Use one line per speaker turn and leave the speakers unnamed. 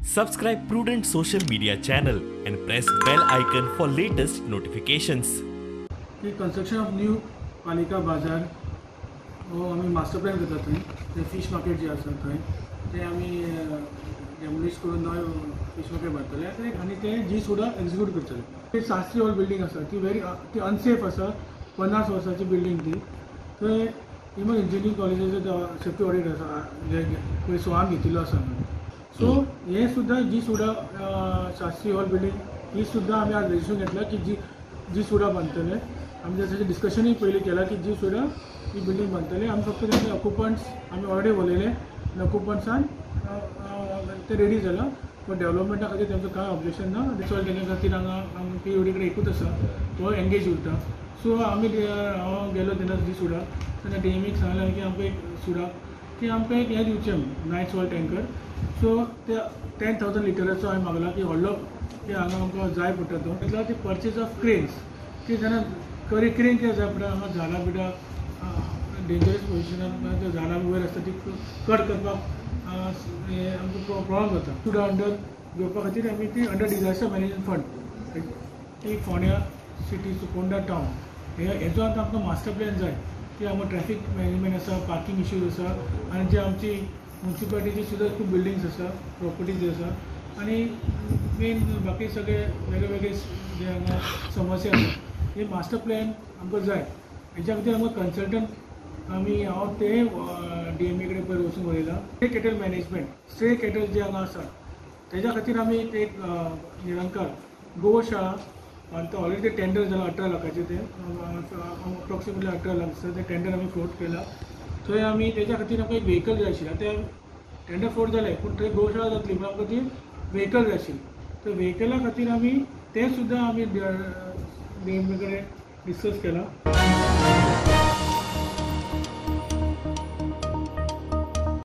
Subscribe Prudent social media channel and press bell icon for latest notifications.
The construction of new Palika Bazar हो आम्ही master plan करता थंय fish market जे आसा थंय ते आम्ही डेमोलिश करून नवे फिश मार्केट बांदतले आनी ते जी सुद्दां एक्झिक्यूट करतले. ते शास्त्री हॉल बिल्डिंग आसा ती अनसेफ आसा 50 वर्सांची बिल्डिंग ती. थंय इवन इंजिनियरिंग कॉलेजाचो सेफ्टी ऑडिट आसा जे पयलीं सोआन घेतिल्लो आसा. सो हे सुद्दां जी सुद्दां शास्त्री हॉल बिल्डिंग ही सुद्दां आमी आज रजिस्ट्रेशन घेतला की जी सुद्दां बांदतले. आमी त्याचे डिस्कशनूय पयलीं केला की जी सुद्दां ही बिल्डिंग बांदतले. आमी फक्त त्याचे ऑक्युपंट्स आमी ऑलरेडी उलयले ऑक्युपंट्सान ते रेडी जाला पण डेव्हलपमेंटा खातीर तेंचो कांय ऑब्जेक्शन ना. दिसो तेच्या खातीर हांगा पीओडी कडेन एकूच आसा तो एंगेज उरता. सो आमी हांव गेलो तेन्ना जी सुद्दां तेन्ना डीएमीक सांगलें की आमकां एक सुद्दां की आमकां एक हें दिवचें नायट सॉल्ट टँकर. सो ते 10,000 लिटराचो हांवें मागला की व्हडलो की हांगा आमकां जाय पडटा तो. म्हटल्यार ती पर्चेज ऑफ क्रेन्स की जेन्ना क्रेन कितें जाय पडटा हांगा झाडां बिडां डेंजरस पोजिशनान त्या झाडां वयर आसता ती कट करपाक आमकां प्रॉब्लम जाता. सुद्दां अंडर घेवपा खातीर आमी ती अंडर डिझास्टर मॅनेजमेंट फंड ती फोंड्या सिटी फोंडा टावन हेजो आतां आमकां मास्टर प्लॅन जाय की हांगा ट्रॅफिक मॅनेजमेंट आसा पार्किंग इश्यूज आसा आनी जी आमची म्युन्सिपालिटीची सुद्दां खूब बिल्डिंग्स आसा प्रॉपर्टीज आसा आनी मेन बाकी सगळे वेगळे वेगळे जे हांगा समस्या आसा हे मास्टर प्लॅन आमकां जाय. हेच्या खातीर आमकां कन्सल्टंट हांव ते डीएमए कडेन पयर वचून उलयला. Stray cattle management stray cattle जे हांगा आसा तेच्या खातीर आमी एक निरंकार गोशाळा आनी ऑलरेडी ते टेंडर जाला 18 लाखाचे ते अप्रॉक्सिमेटली 18 लाख आसा. ते टेंडर आमी फ्लोट केला. थंय आमी तेच्या खातीर आमकां एक व्हेकल जाय आशिल्लें. ते टेंडर फ्लोट जालें पूण थंय गोशाळा जातली पूण आमकां ती व्हेकल जाय आशिल्ली. तर व्हेकला खातीर आमी ते सुद्दां आमी डीएमए कडेन डिस्कस केला.